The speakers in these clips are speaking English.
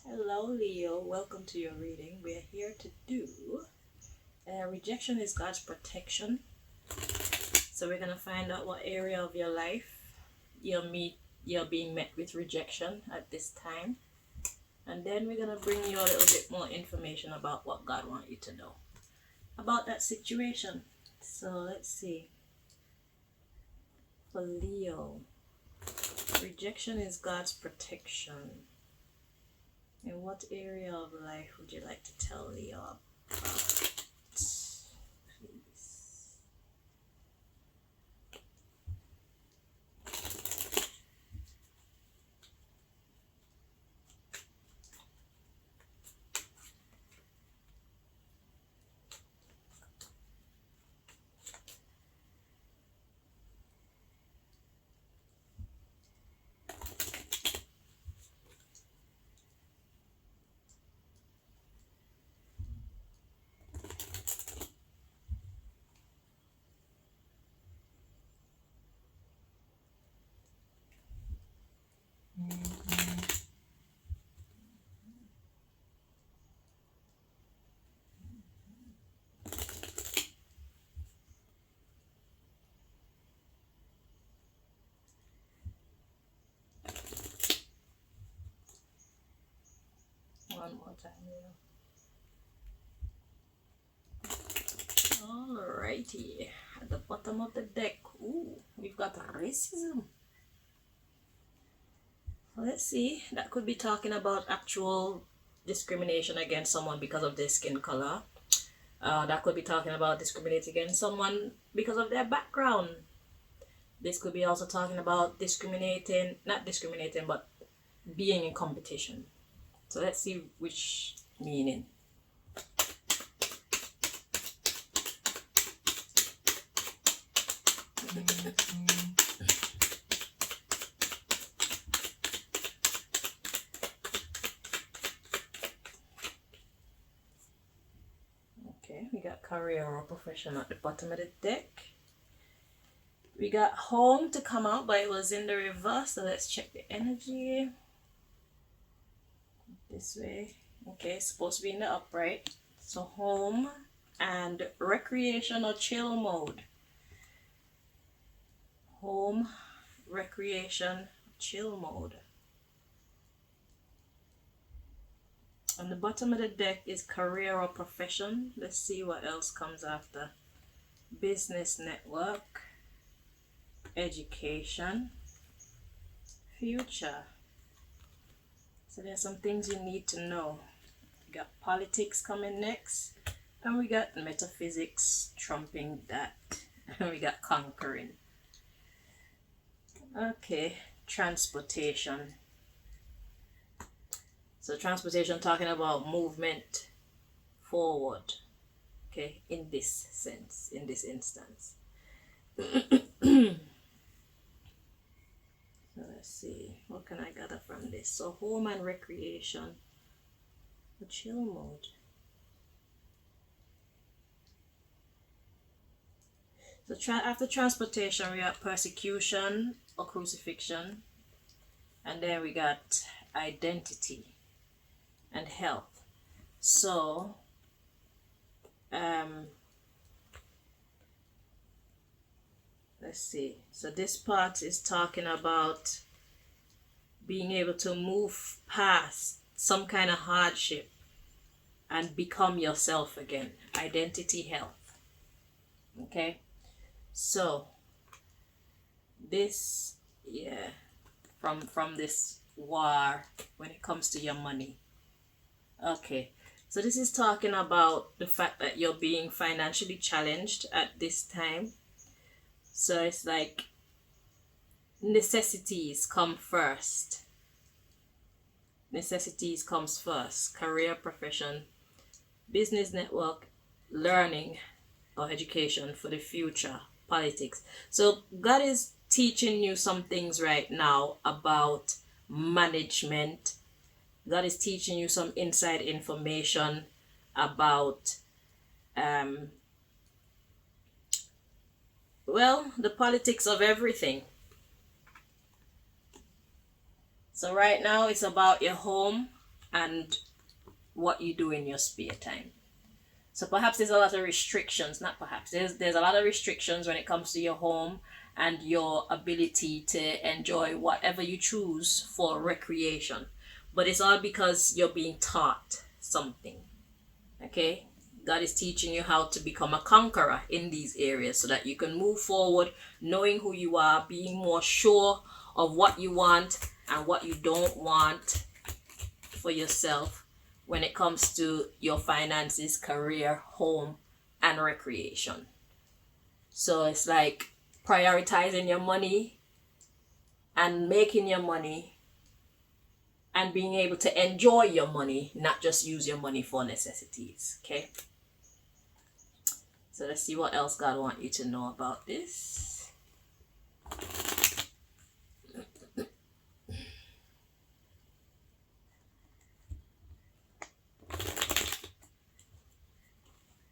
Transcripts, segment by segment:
Hello, Leo. Welcome to your reading. We're here to do rejection is God's protection. So we're gonna find out what area of your life you're being met with rejection at this time, and then we're gonna bring you a little bit more information about what God wants you to know about that situation. So let's see. For Leo, rejection is God's protection. In what area of life would you like to tell Leo about? Please. One more time, Leo. Alrighty, at the bottom of the deck, we've got racism. Let's see, that could be talking about actual discrimination against someone because of their skin color. That could be talking about discriminating against someone because of their background. This could be also talking about not discriminating, but being in competition. So let's see which meaning. Okay, we got career or profession at the bottom of the deck. We got home to come out, but it was in the reverse, so let's check the energy. This way. Okay, it's supposed to be in the upright. So home and recreation or chill mode. Home, recreation, chill mode. On the bottom of the deck is career or profession. Let's see what else comes after. Business network, education, future. So there's some things you need to know. We got politics coming next, and we got metaphysics trumping that, and we got conquering. Okay, transportation. So transportation talking about movement forward. Okay, in this sense, in this instance. So let's see, what can I gather from this? So home and recreation, the chill mode. So after transportation, we got persecution or crucifixion, and then we got identity and health. So let's see. So this part is talking about being able to move past some kind of hardship and become yourself again. Identity, health. Okay? So this, yeah, from this war when it comes to your money. Okay. So this is talking about the fact that you're being financially challenged at this time. So it's like necessities come first. Necessities comes first. Career, profession, business network, learning or education for the future, politics. So God is teaching you some things right now about management. God is teaching you some inside information about the politics of everything. So right now it's about your home and what you do in your spare time. So perhaps there's a lot of restrictions, not perhaps, there's a lot of restrictions when it comes to your home and your ability to enjoy whatever you choose for recreation. But it's all because you're being taught something. Okay? God is teaching you how to become a conqueror in these areas so that you can move forward knowing who you are, being more sure of what you want and what you don't want for yourself when it comes to your finances, career, home, and recreation. So it's like prioritizing your money and making your money and being able to enjoy your money, not just use your money for necessities. Okay? So let's see what else God wants you to know about this.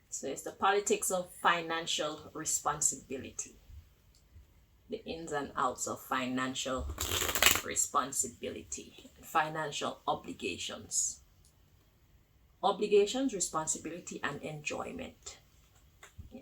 So it's the politics of financial responsibility. The ins and outs of financial responsibility. Financial obligations. Obligations, responsibility, and enjoyment. Yeah.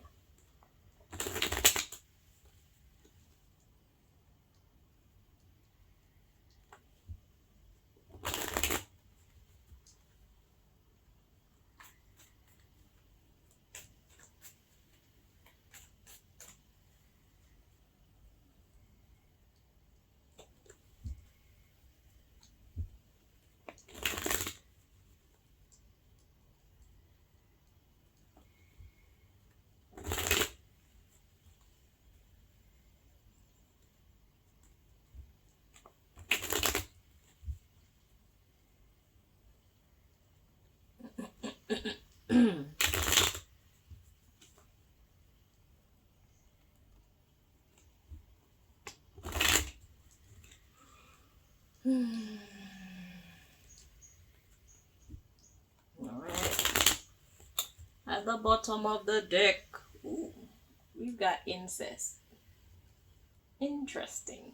Alright. At the bottom of the deck, ooh, we've got incest. Interesting.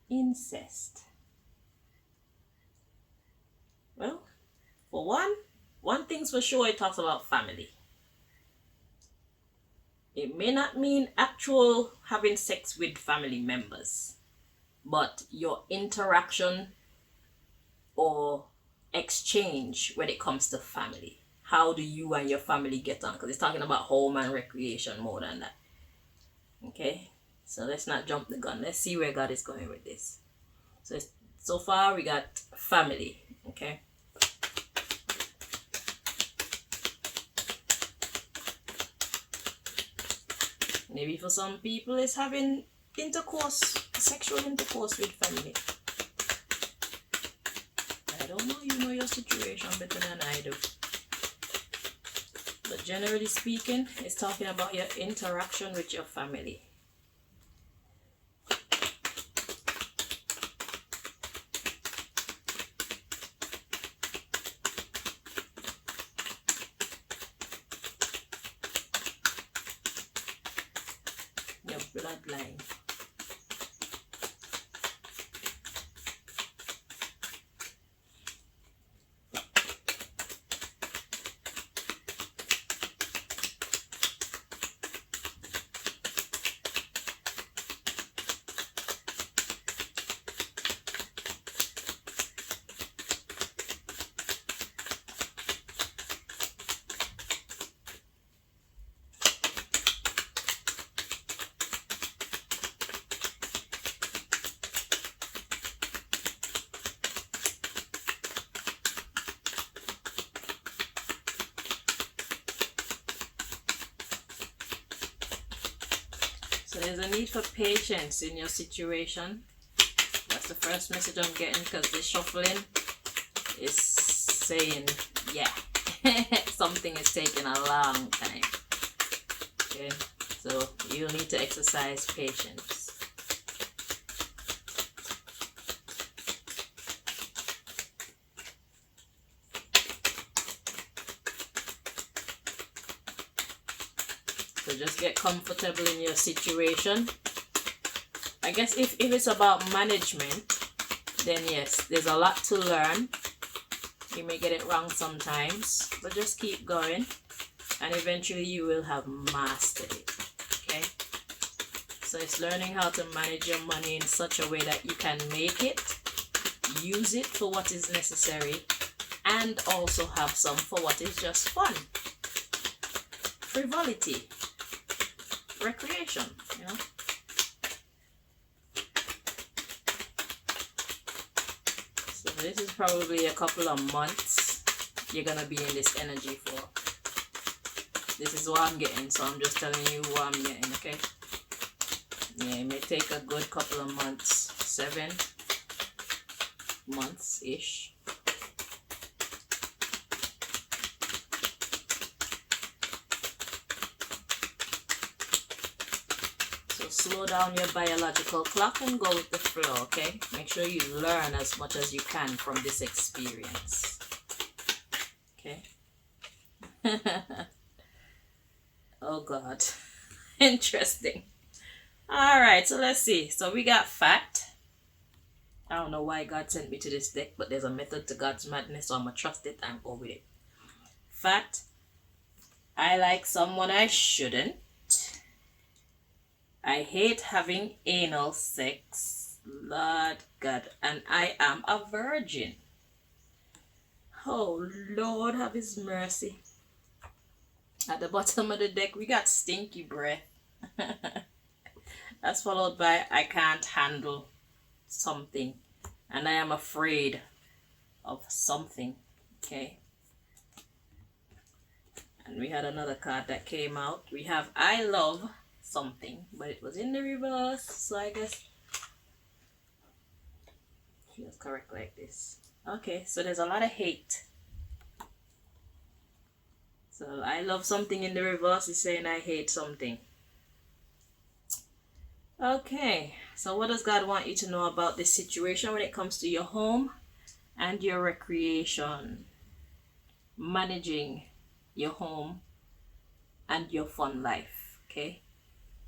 Incest. Well, for one thing's for sure, it talks about family. It may not mean actual having sex with family members, but your interaction or exchange when it comes to family. How do you and your family get on? Because it's talking about home and recreation more than that. Okay, so let's not jump the gun. Let's see where God is going with this. So far we got family. Okay. Maybe for some people it's having sexual intercourse with family. I don't know, you know your situation better than I do. But generally speaking, it's talking about your interaction with your family. Your bloodline. So there's a need for patience in your situation. That's the first message I'm getting, because the shuffling is saying, yeah, something is taking a long time. Okay, so you'll need to exercise patience. So just get comfortable in your situation. I guess if it's about management, then yes, there's a lot to learn. You may get it wrong sometimes, but just keep going and eventually you will have mastered it. Okay? So it's learning how to manage your money in such a way that you can make it, use it for what is necessary, and also have some for what is just fun. Frivolity. Recreation, you know. So this is probably a couple of months you're gonna be in this energy for. This is what I'm getting, so I'm just telling you what I'm getting, okay? Yeah, it may take a good couple of months, 7 months ish. So slow down your biological clock and go with the flow, okay? Make sure you learn as much as you can from this experience. Okay? Oh God. Interesting. Alright, so let's see. So we got fat. I don't know why God sent me to this deck, but there's a method to God's madness, so I'm gonna trust it and go with it. Fat. I like someone I shouldn't. I hate having anal sex. Lord God. And I am a virgin. Oh Lord, have his mercy. At the bottom of the deck, we got stinky breath. That's followed by I can't handle something. And I am afraid of something. Okay. And we had another card that came out. We have I love something, but it was in the reverse. So I guess feels correct like this. Okay, so there's a lot of hate. So I love something in the reverse is saying I hate something. Okay, so what does God want you to know about this situation when it comes to your home and your recreation? Managing your home and your fun life, okay?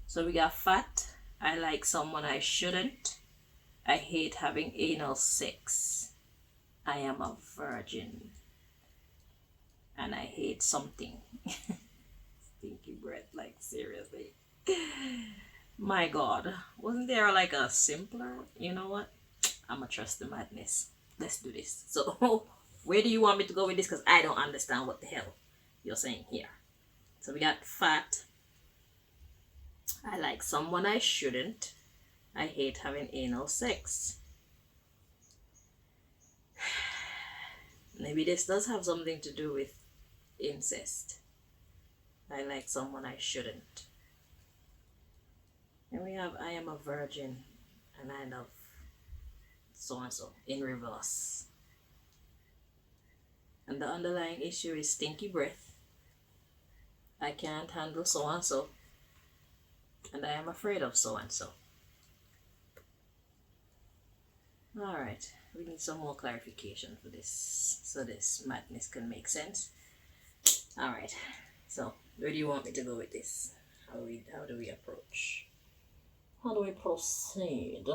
So we got fat. I like someone I shouldn't. I hate having anal sex. I am a virgin. And I hate something. Stinky breath, like seriously. My God, wasn't there like a simpler? You know what? I'ma trust the madness. Let's do this. So, where do you want me to go with this? Because I don't understand what the hell you're saying here. So we got fat. I like someone I shouldn't. I hate having anal sex. Maybe this does have something to do with incest. I like someone I shouldn't. And we have I am a virgin and I love so and so in reverse. And the underlying issue is stinky breath. I can't handle so and so. And I am afraid of so and so. Alright, we need some more clarification for this so this madness can make sense. Alright, so where do you want me to go with this? How do we approach? How do we proceed?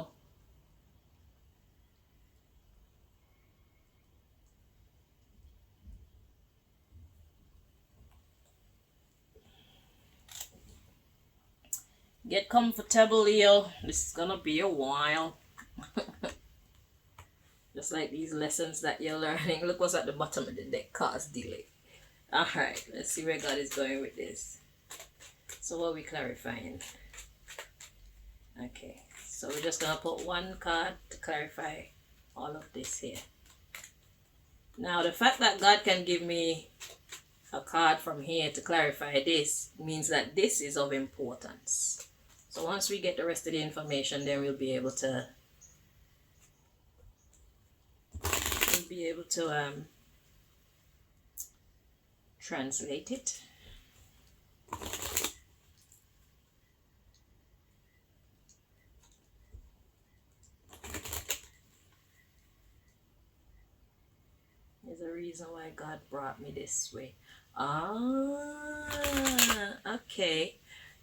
Get comfortable, Leo. This is gonna be a while. Just like these lessons that you're learning. Look what's at the bottom of the deck. Cause delay. Alright, let's see where God is going with this. So what are we clarifying? Okay, so we're just gonna put one card to clarify all of this here. Now the fact that God can give me a card from here to clarify this means that this is of importance. So once we get the rest of the information, then we'll be able to translate it. There's a reason why God brought me this way. Okay.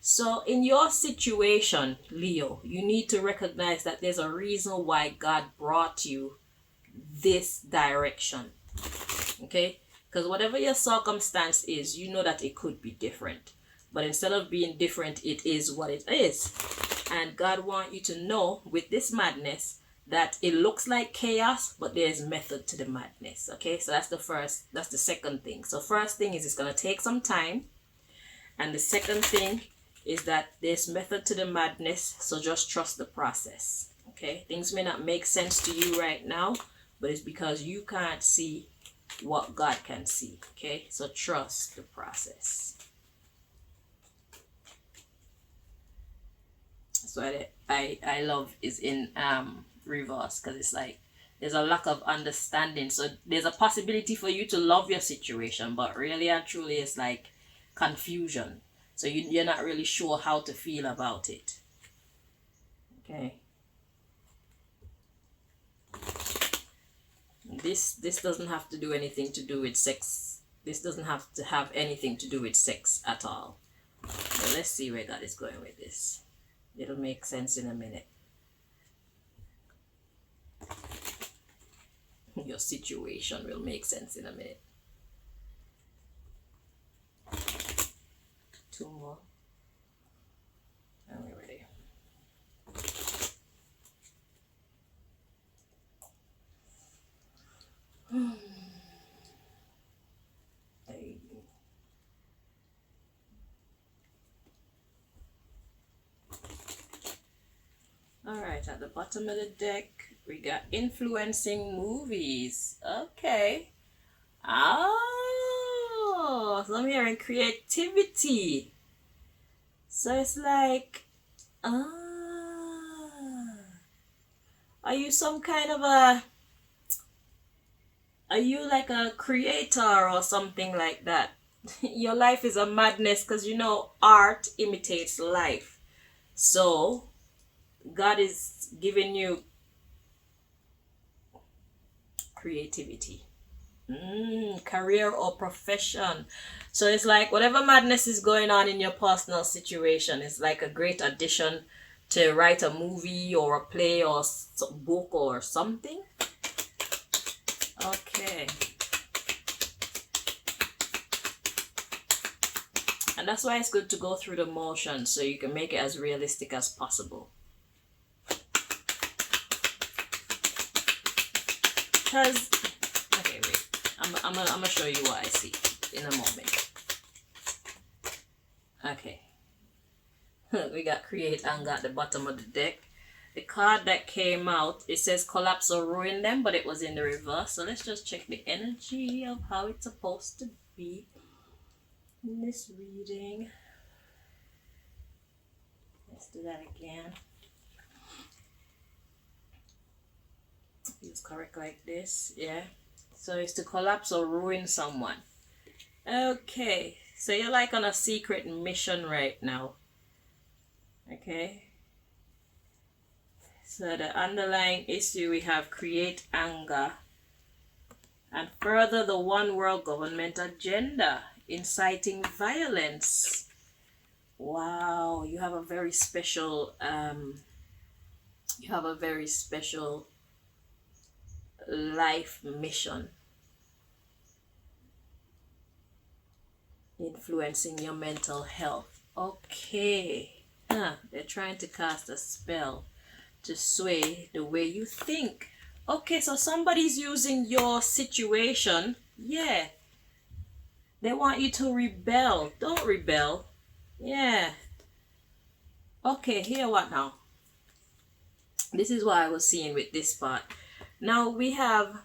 So in your situation, Leo, you need to recognize that there's a reason why God brought you this direction. Okay? Because whatever your circumstance is, you know that it could be different. But instead of being different, it is what it is. And God wants you to know with this madness that it looks like chaos, but there's method to the madness. Okay? So that's the second thing. So first thing is it's going to take some time. And the second thing is that there's method to the madness, so just trust the process. Okay, things may not make sense to you right now, but it's because you can't see what God can see. Okay, so trust the process. That's what I love is in reverse, because it's like there's a lack of understanding. So there's a possibility for you to love your situation, but really and truly it's like confusion. So you're not really sure how to feel about it. Okay. This doesn't have to do anything to do with sex. This doesn't have to have anything to do with sex at all. So let's see where God is going with this. It'll make sense in a minute. Your situation will make sense in a minute. 2 more. And we're ready. Alright, at the bottom of the deck, we got influencing movies. Okay. Oh, so I'm hearing creativity. So it's like, are you some kind of are you like a creator or something like that? Your life is a madness because you know art imitates life. So God is giving you creativity. Career or profession. So it's like whatever madness is going on in your personal situation is like a great addition to write a movie or a play or book or something. Okay. And that's why it's good to go through the motions so you can make it as realistic as possible. Because I'm gonna show you what I see in a moment. Okay. We got create anger at the bottom of the deck. The card that came out, it says collapse or ruin them, but it was in the reverse. So let's just check the energy of how it's supposed to be in this reading. Let's do that again. Feels correct like this, yeah. So it's to collapse or ruin someone. Okay, so you're like on a secret mission right now. Okay. So the underlying issue we have create anger and further the one world government agenda, inciting violence. Wow, you have a very special life mission. Influencing your mental health. Okay. They're trying to cast a spell to sway the way you think. Okay, so somebody's using your situation. Yeah. They want you to rebel. Don't rebel. Yeah. Okay, here what now? This is what I was seeing with this part. Now we have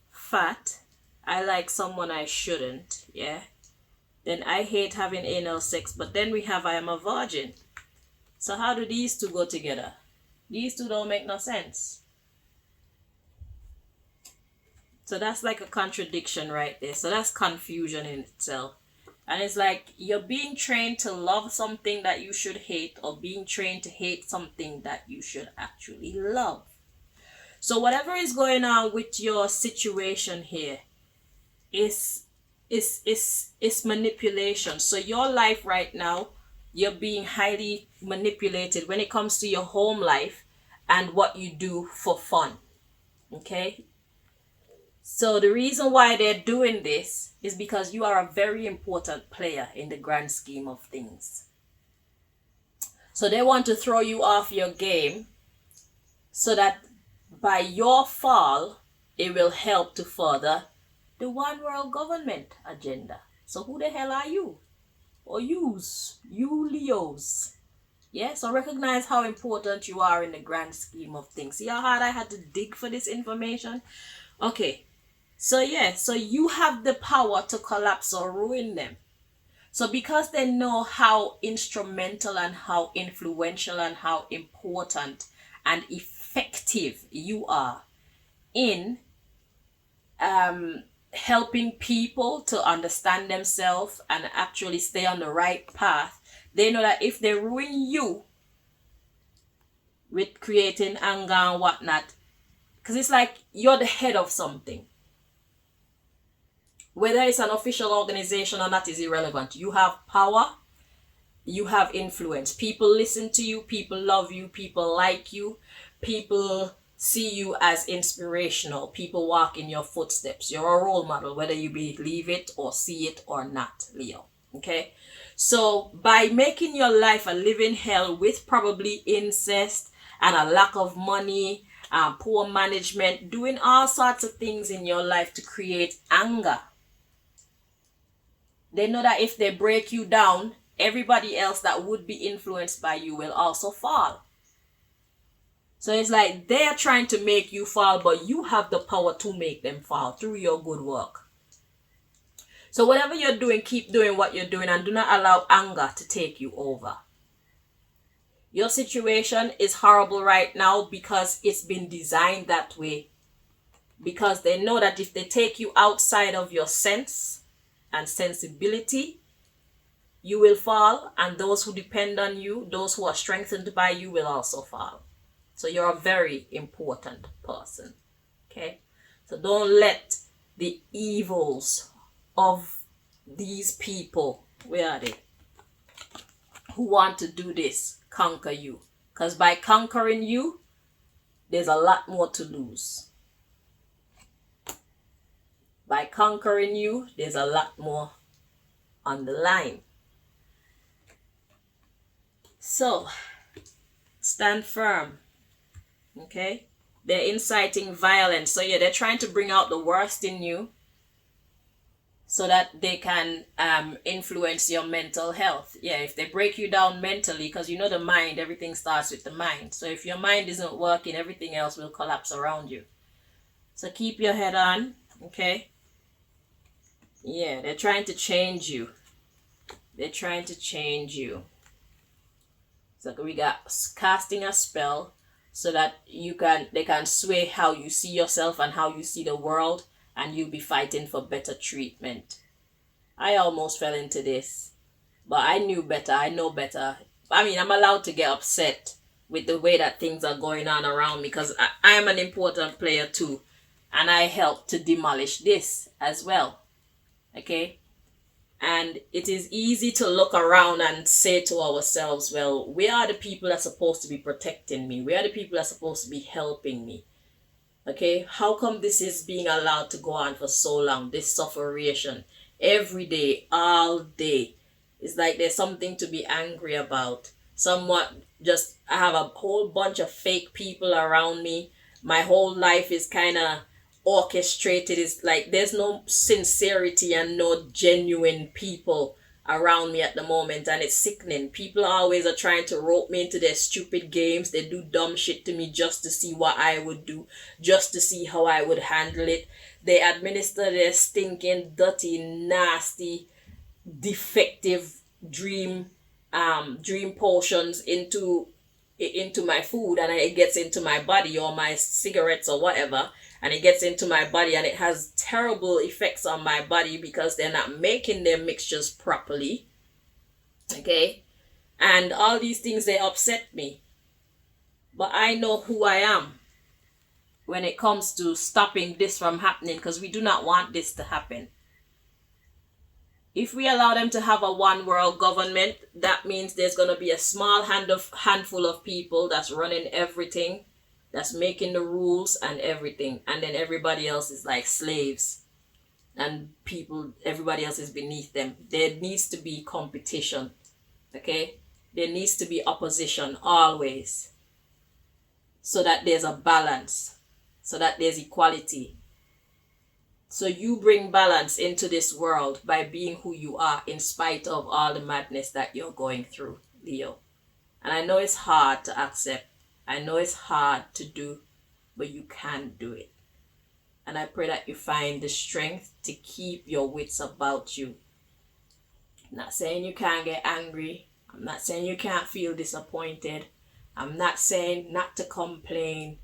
fat. I like someone I shouldn't. Yeah. Then I hate having anal sex. But then we have I am a virgin. So how do these two go together? These two don't make no sense. So that's like a contradiction right there. So that's confusion in itself. And it's like you're being trained to love something that you should hate, or being trained to hate something that you should actually love. So whatever is going on with your situation here is manipulation. So your life right now, you're being highly manipulated when it comes to your home life and what you do for fun. Okay? So the reason why they're doing this is because you are a very important player in the grand scheme of things. So they want to throw you off your game so that by your fall, it will help to further the one world government agenda. So who the hell are you? Or yous? You Leos. Yeah, so recognize how important you are in the grand scheme of things. See how hard I had to dig for this information? Okay. So yeah, so you have the power to collapse or ruin them. So because they know how instrumental and how influential and how important and effective you are in helping people to understand themselves and actually stay on the right path, they know that if they ruin you with creating anger and whatnot, because it's like you're the head of something. Whether it's an official organization or not is irrelevant. You have power, you have influence. People listen to you, people love you, people like you, people see you as inspirational. People walk in your footsteps. You're a role model, whether you believe it or see it or not, Leo. Okay? So by making your life a living hell with probably incest and a lack of money, poor management, doing all sorts of things in your life to create anger, they know that if they break you down, everybody else that would be influenced by you will also fall. So it's like they're trying to make you fall, but you have the power to make them fall through your good work. So whatever you're doing, keep doing what you're doing and do not allow anger to take you over. Your situation is horrible right now because it's been designed that way. Because they know that if they take you outside of your sense and sensibility, you will fall, and those who depend on you, those who are strengthened by you, will also fall. So you're a very important person. Okay? So don't let the evils of these people, where are they, who want to do this, conquer you. Because by conquering you, there's a lot more to lose. By conquering you, there's a lot more on the line. So, stand firm. Okay? They're inciting violence. So yeah, they're trying to bring out the worst in you so that they can influence your mental health. Yeah, if they break you down mentally, because you know the mind, everything starts with the mind. So if your mind isn't working, everything else will collapse around you. So keep your head on. Okay? Yeah, they're trying to change you. They're trying to change you. So we got casting a spell so that they can sway how you see yourself and how you see the world, and you'll be fighting for better treatment. I almost fell into this, but I knew better. I know better. I mean, I'm allowed to get upset with the way that things are going on around me because I am an important player too, and I help to demolish this as well. Okay? And it is easy to look around and say to ourselves, well, we are the people that are supposed to be protecting me. We are the people that are supposed to be helping me. Okay? How come this is being allowed to go on for so long? This sufferation. Every day, all day. It's like there's something to be angry about. Somewhat just, I have a whole bunch of fake people around me. My whole life is kind of orchestrated. Is like there's no sincerity and no genuine people around me at the moment, and it's sickening. People always are trying to rope me into their stupid games. They do dumb shit to me just to see what I would do, just to see how I would handle it. They administer their stinking, dirty, nasty, defective dream potions into my food, and it gets into my body, or my cigarettes or whatever, and it gets into my body, and it has terrible effects on my body because they're not making their mixtures properly. Okay? And all these things, they upset me. But I know who I am when it comes to stopping this from happening, because we do not want this to happen. If we allow them to have a one world government, that means there's going to be a small handful of people that's running everything, that's making the rules and everything, and then everybody else is like slaves, and everybody else is beneath them. There needs to be competition, okay? There needs to be opposition always, so that there's a balance, so that there's equality. So you bring balance into this world by being who you are in spite of all the madness that you're going through, Leo. And I know it's hard to accept. I know it's hard to do, but you can do it. And I pray that you find the strength to keep your wits about you. I'm not saying you can't get angry. I'm not saying you can't feel disappointed. I'm not saying not to complain,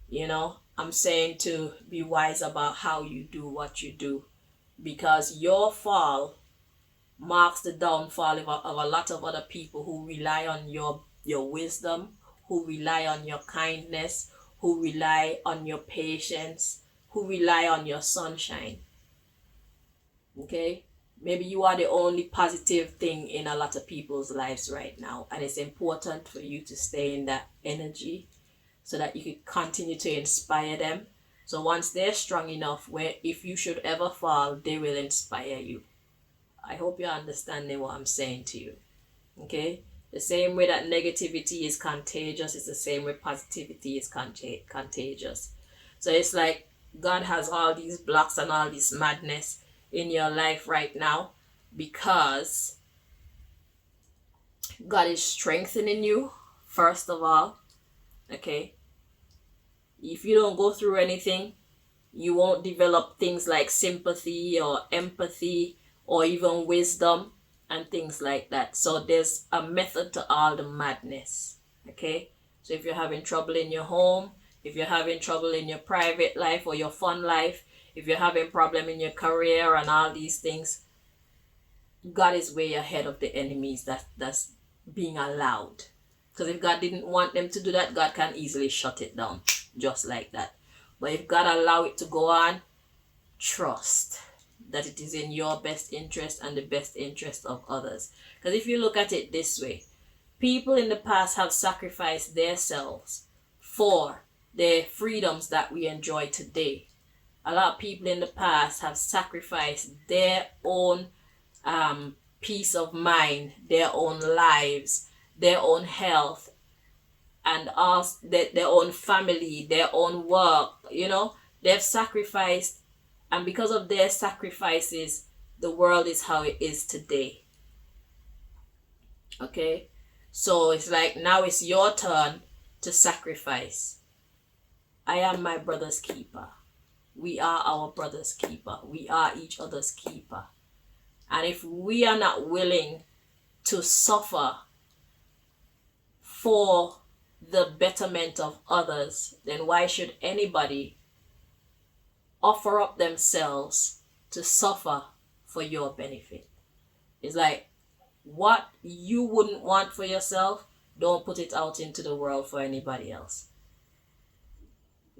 you know. I'm saying to be wise about how you do what you do, because your fall marks the downfall of a lot of other people who rely on your wisdom, who rely on your kindness, who rely on your patience, who rely on your sunshine. Okay? Maybe you are the only positive thing in a lot of people's lives right now, and it's important for you to stay in that energy so that you can continue to inspire them. So once they're strong enough, where if you should ever fall, they will inspire you. I hope you're understanding what I'm saying to you. Okay? The same way that negativity is contagious, it's the same way positivity is contagious. So it's like God has all these blocks and all this madness in your life right now because God is strengthening you, first of all. Okay? If you don't go through anything, you won't develop things like sympathy or empathy or even wisdom and things like that. So there's a method to all the madness. Okay? So if you're having trouble in your home, if you're having trouble in your private life or your fun life, if you're having problem in your career and all these things, God is way ahead of the enemies that's being allowed. Because if God didn't want them to do that, God can easily shut it down. Just like that. But if God allow it to go on, trust that it is in your best interest and the best interest of others. Because if you look at it this way, people in the past have sacrificed themselves for the freedoms that we enjoy today. A lot of people in the past have sacrificed their own peace of mind, their own lives, their own health, and their own family, their own work, you know. They've sacrificed, and because of their sacrifices, the world is how it is today. Okay? So it's like now it's your turn to sacrifice. I am my brother's keeper. We are our brother's keeper. We are each other's keeper. And if we are not willing to suffer for the betterment of others, then why should anybody offer up themselves to suffer for your benefit? It's like what you wouldn't want for yourself, don't put it out into the world for anybody else.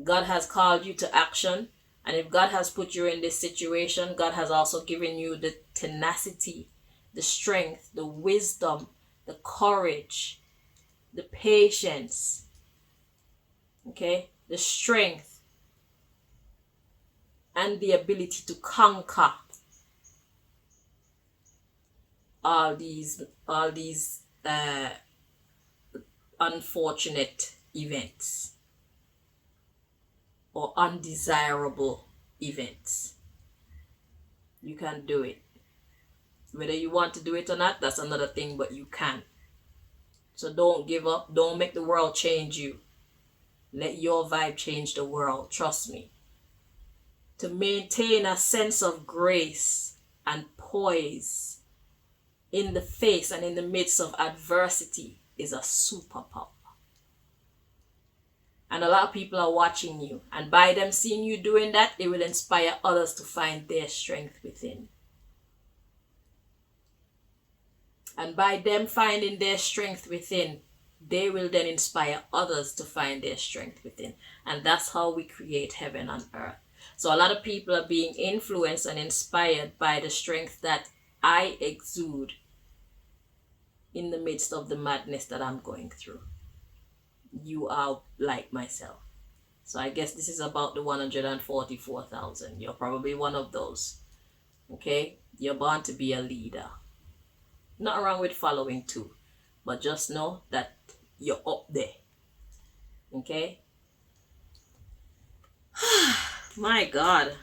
God has called you to action, and if God has put you in this situation, God has also given you the tenacity, the strength, the wisdom, the courage, the patience, okay, the strength, and the ability to conquer all these unfortunate events or undesirable events. You can do it. Whether you want to do it or not, that's another thing, but you can. So don't give up. Don't make the world change you. Let your vibe change the world. Trust me. To maintain a sense of grace and poise in the face and in the midst of adversity is a superpower. And a lot of people are watching you. And by them seeing you doing that, they will inspire others to find their strength within. And by them finding their strength within, they will then inspire others to find their strength within. And that's how we create heaven on earth. So a lot of people are being influenced and inspired by the strength that I exude in the midst of the madness that I'm going through. You are like myself. So I guess this is about the 144,000. You're probably one of those. Okay? You're born to be a leader. Not wrong with following too. But just know that you're up there. Okay? My God.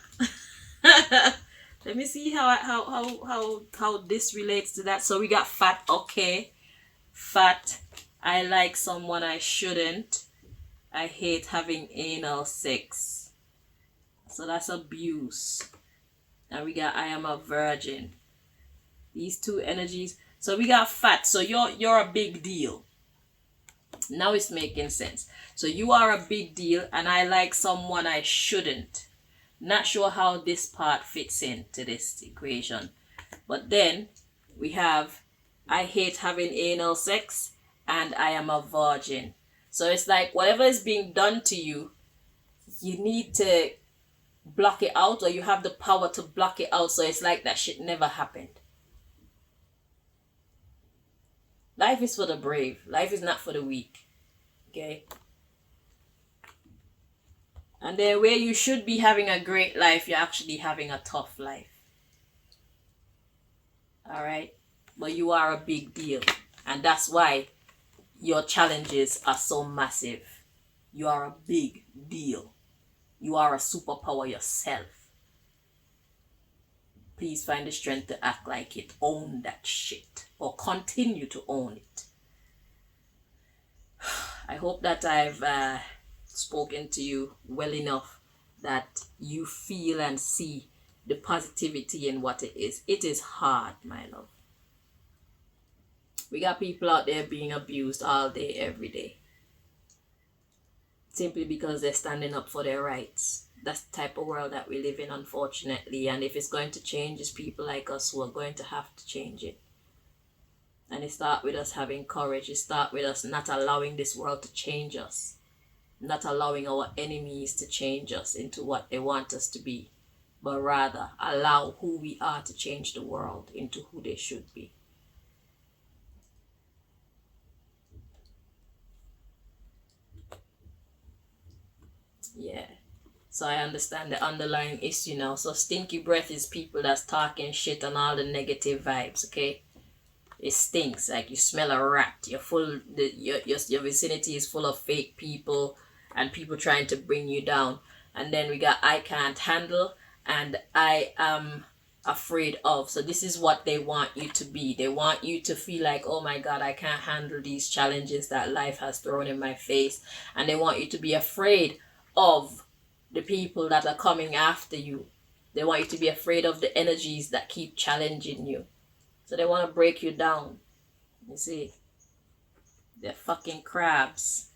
Let me see how this relates to that. So we got fat. Okay. Fat. I like someone I shouldn't. I hate having anal sex. So that's abuse. And we got I am a virgin. These two energies. So we got fat. So you're a big deal. Now it's making sense. So you are a big deal and I like someone I shouldn't. Not sure how this part fits into this equation. But then we have I hate having anal sex and I am a virgin. So it's like whatever is being done to you, you need to block it out, or you have the power to block it out, so it's like that shit never happened. Life is for the brave. Life is not for the weak. Okay? And then where you should be having a great life, you're actually having a tough life. Alright? But you are a big deal. And that's why your challenges are so massive. You are a big deal. You are a superpower yourself. Please find the strength to act like it. Own that shit. Or continue to own it. I hope that I've spoken to you well enough that you feel and see the positivity in what it is. It is hard, my love. We got people out there being abused all day, every day. Simply because they're standing up for their rights. That's the type of world that we live in, unfortunately. And if it's going to change, it's people like us who are going to have to change it. And it starts with us having courage. It starts with us not allowing this world to change us. Not allowing our enemies to change us into what they want us to be. But rather, allow who we are to change the world into who they should be. Yeah. So I understand the underlying issue now. So stinky breath is people that's talking shit and all the negative vibes, okay? It stinks. Like you smell a rat. You're full. Your vicinity is full of fake people and people trying to bring you down. And then we got I can't handle and I am afraid of. So this is what they want you to be. They want you to feel like, oh my God, I can't handle these challenges that life has thrown in my face. And they want you to be afraid of the people that are coming after you. They want you to be afraid of the energies that keep challenging you. So they want to break you down. You see? They're fucking crabs.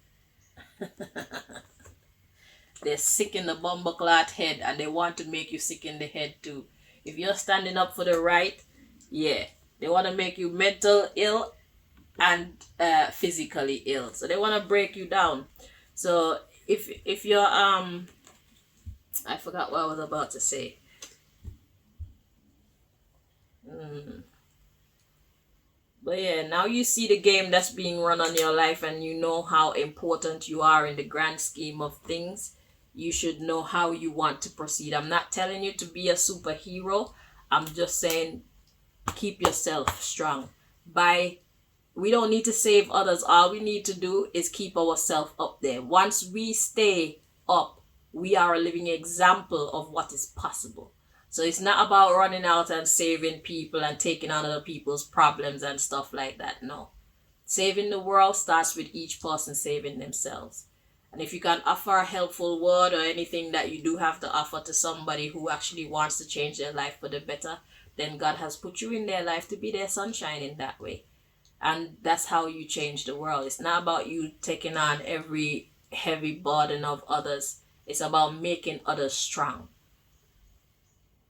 They're sick in the bumbleclot head and they want to make you sick in the head too. If you're standing up for the right, yeah, they want to make you mental ill and physically ill. So they want to break you down. So if you're I forgot what I was about to say. But yeah, now you see the game that's being run on your life and you know how important you are in the grand scheme of things. You should know how you want to proceed. I'm not telling you to be a superhero. I'm just saying keep yourself strong. We don't need to save others. All we need to do is keep ourselves up there. Once we stay up, we are a living example of what is possible. So it's not about running out and saving people and taking on other people's problems and stuff like that. No. Saving the world starts with each person saving themselves. And if you can offer a helpful word or anything that you do have to offer to somebody who actually wants to change their life for the better, then God has put you in their life to be their sunshine in that way. And that's how you change the world. It's not about you taking on every heavy burden of others. It's about making others strong.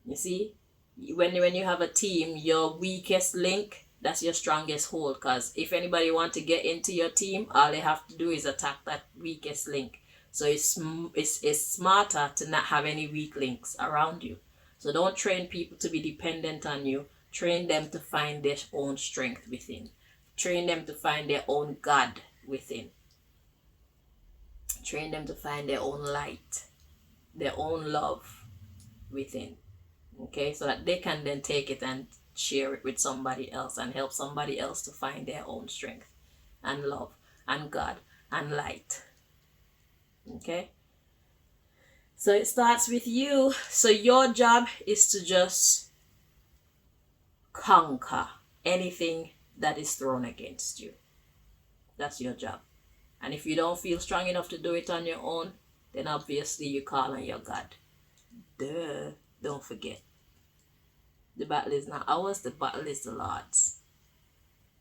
You see? When you have a team, your weakest link, that's your strongest hold. Because if anybody want to get into your team, all they have to do is attack that weakest link. So it's smarter to not have any weak links around you. So don't train people to be dependent on you. Train them to find their own strength within. Train them to find their own God within. Train them to find their own light, their own love within. Okay, so that they can then take it and share it with somebody else and help somebody else to find their own strength and love and God and light. Okay, so it starts with you. So your job is to just conquer anything that is thrown against you. That's your job. And if you don't feel strong enough to do it on your own, then obviously you call on your God. Duh. Don't forget. The battle is not ours, the battle is the Lord's.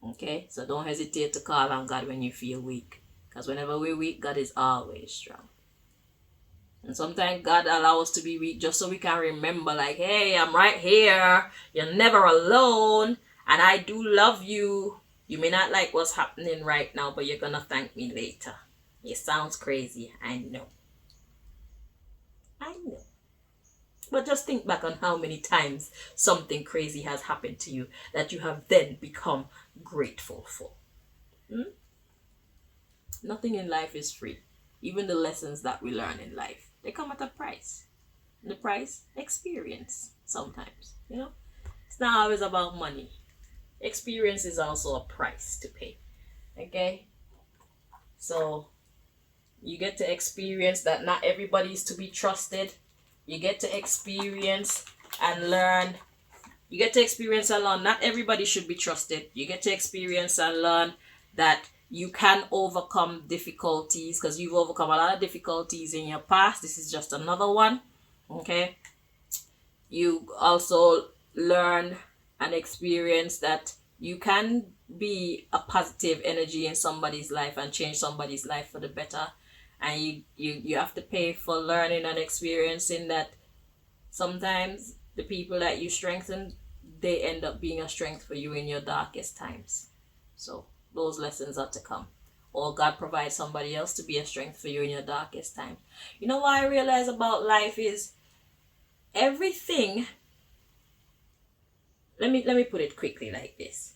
Okay? So don't hesitate to call on God when you feel weak. Because whenever we're weak, God is always strong. And sometimes God allows us to be weak just so we can remember, like, hey, I'm right here. You're never alone. And I do love you. You may not like what's happening right now, but you're going to thank me later. It sounds crazy. I know. But just think back on how many times something crazy has happened to you that you have then become grateful for. Nothing in life is free. Even the lessons that we learn in life, they come at a price. And the price, experience sometimes. It's not always about money. Experience is also a price to pay. Okay? So you get to experience that not everybody is to be trusted. You get to experience and learn. You get to experience and learn. Not everybody should be trusted. You get to experience and learn that you can overcome difficulties because you've overcome a lot of difficulties in your past. This is just another one. Okay? You also learn and experience that you can be a positive energy in somebody's life and change somebody's life for the better. And you have to pay for learning and experiencing that sometimes the people that you strengthen, they end up being a strength for you in your darkest times. So those lessons are to come. Or God provides somebody else to be a strength for you in your darkest time. You know what I realize about life is everything. Let me put it quickly like this.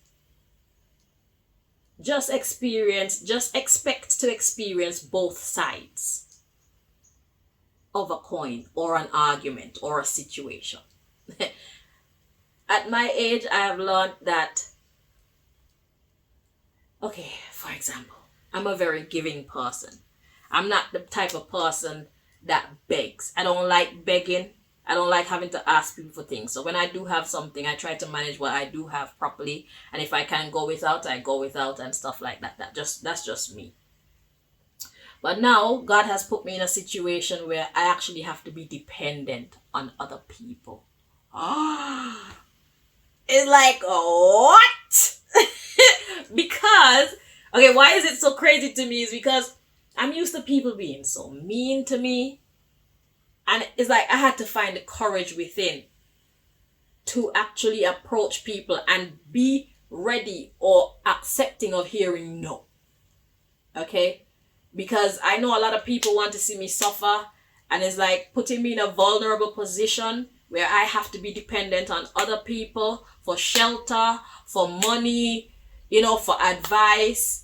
Just expect to experience both sides of a coin or an argument or a situation. At my age, I have learned that, okay, for example, I'm a very giving person. I'm not the type of person that begs. I don't like begging. I don't like having to ask people for things. So when I do have something, I try to manage what I do have properly. And if I can go without, I go without and stuff like that. That's just me. But now God has put me in a situation where I actually have to be dependent on other people. It's like, what? Because, okay, why is it so crazy to me is because I'm used to people being so mean to me. And it's like I had to find the courage within to actually approach people and be ready or accepting of hearing no. Okay? Because I know a lot of people want to see me suffer, and it's like putting me in a vulnerable position where I have to be dependent on other people for shelter, for money, for advice.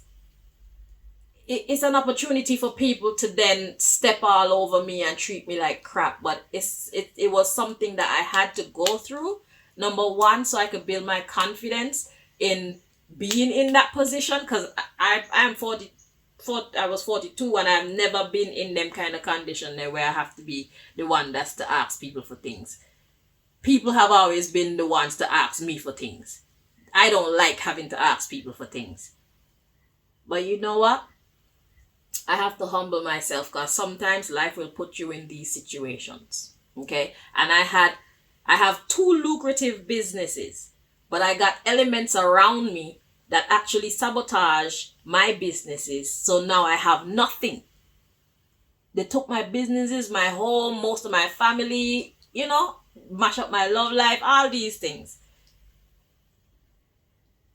It's an opportunity for people to then step all over me and treat me like crap. But it was something that I had to go through. Number one, so I could build my confidence in being in that position. Because I'm 44, I was 42 and I've never been in them kind of condition there where I have to be the one that's to ask people for things. People have always been the ones to ask me for things. I don't like having to ask people for things. But you know what? I have to humble myself because sometimes life will put you in these situations. Okay? And I have 2 lucrative businesses, but I got elements around me that actually sabotage my businesses. So now I have nothing. They took my businesses, my home, most of my family, mash up my love life, all these things.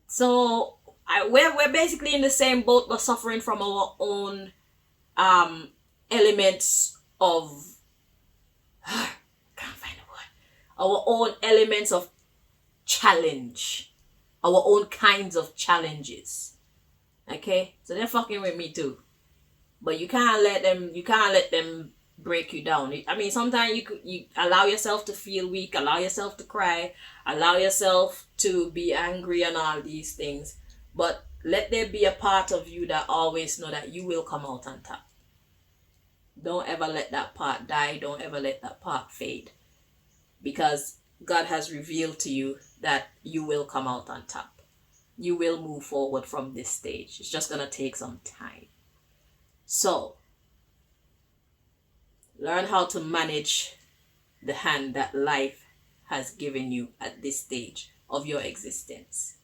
So we're basically in the same boat, but suffering from our own elements of can't find a word. Our own elements of challenge, our own kinds of challenges. Okay, so they're fucking with me too, but you can't let them break you down. I mean, sometimes you allow yourself to feel weak, allow yourself to cry, allow yourself to be angry and all these things, but let there be a part of you that always know that you will come out on top. Don't ever let that part die. Don't ever let that part fade, because God has revealed to you that you will come out on top. You will move forward from this stage. It's just going to take some time. So, learn how to manage the hand that life has given you at this stage of your existence.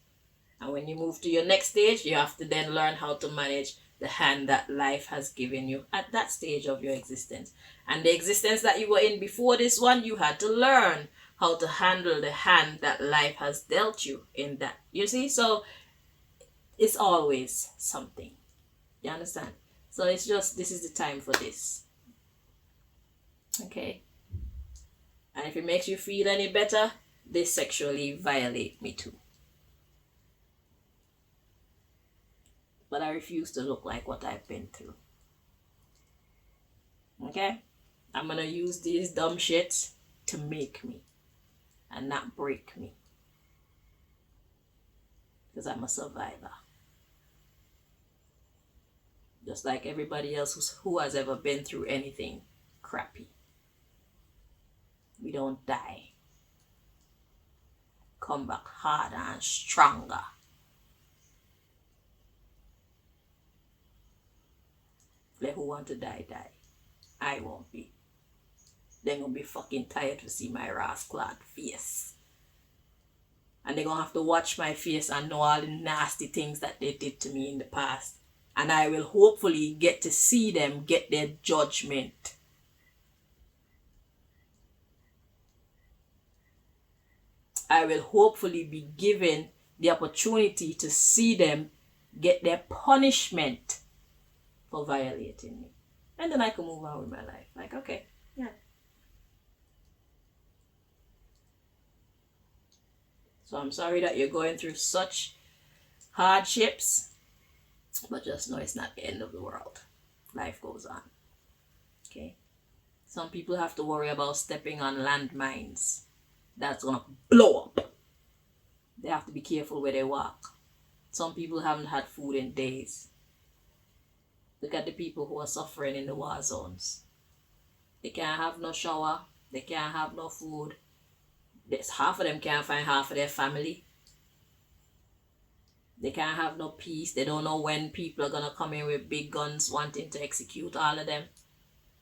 And when you move to your next stage, you have to then learn how to manage the hand that life has given you at that stage of your existence. And the existence that you were in before this one, you had to learn how to handle the hand that life has dealt you in that. You see? So it's always something. You understand? So it's just, this is the time for this. Okay? And if it makes you feel any better, they sexually violate me too. But I refuse to look like what I've been through. Okay? I'm gonna use these dumb shits to make me and not break me. Because I'm a survivor. Just like everybody else who has ever been through anything crappy. We don't die. Come back harder and stronger. Let who want to die, die. I won't be. They're gonna be fucking tired to see my rascal face. And they're gonna have to watch my face and know all the nasty things that they did to me in the past. And I will hopefully get to see them get their judgment. I will hopefully be given the opportunity to see them get their punishment for violating me. And then I can move on with my life. Like, okay, yeah. So I'm sorry that you're going through such hardships, but just know it's not the end of the world. Life goes on. Okay? Some people have to worry about stepping on landmines that's gonna blow up. They have to be careful where they walk. Some people haven't had food in days. Look at the people who are suffering in the war zones. They can't have no shower. They can't have no food. Half of them can't find half of their family. They can't have no peace. They don't know when people are going to come in with big guns wanting to execute all of them.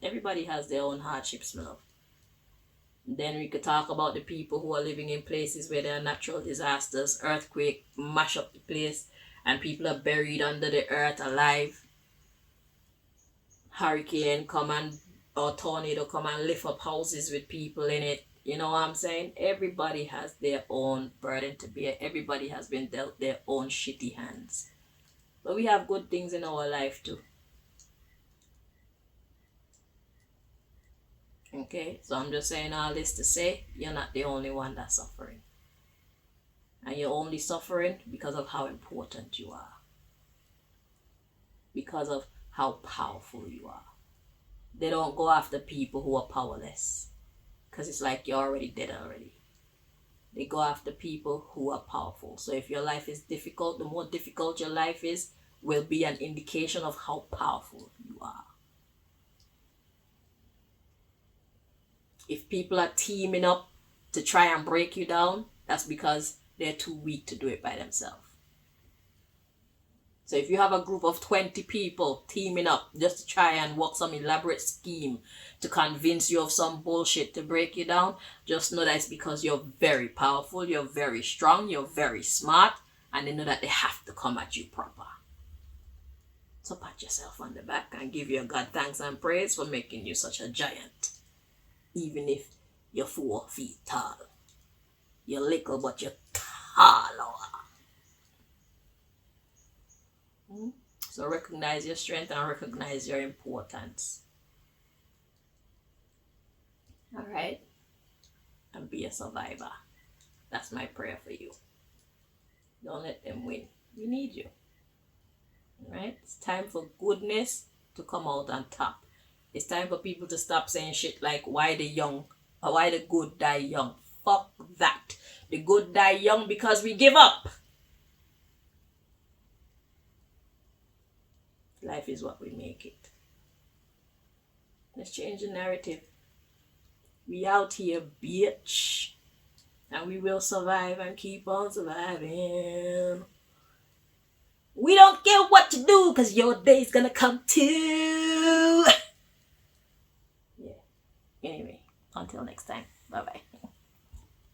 Everybody has their own hardships, my love. Then we could talk about the people who are living in places where there are natural disasters, earthquake, mash up the place, and people are buried under the earth alive. Hurricane come and, or tornado come and lift up houses with people in it. You know what I'm saying? Everybody has their own burden to bear. Everybody has been dealt their own shitty hands. But we have good things in our life too. Okay, so I'm just saying all this to say you're not the only one that's suffering. And you're only suffering because of how important you are. Because of how powerful you are. They don't go after people who are powerless. Because it's like you're already dead already. They go after people who are powerful. So if your life is difficult, the more difficult your life is, will be an indication of how powerful you are. If people are teaming up to try and break you down, that's because they're too weak to do it by themselves. So if you have a group of 20 people teaming up just to try and work some elaborate scheme to convince you of some bullshit to break you down, just know that it's because you're very powerful, you're very strong, you're very smart, and they know that they have to come at you proper. So pat yourself on the back and give your God thanks and praise for making you such a giant. Even if you're 4 feet tall. You're little, but you're taller. So recognize your strength and recognize your importance. Alright? And be a survivor. That's my prayer for you. Don't let them win. We need you. Right? It's time for goodness to come out on top. It's time for people to stop saying shit like, why the young or why the good die young. Fuck that. The good die young because we give up. Life is what we make it. Let's change the narrative. We out here, bitch. And we will survive and keep on surviving. We don't care what you do, because your day's gonna come too. Yeah. Anyway, until next time. Bye-bye.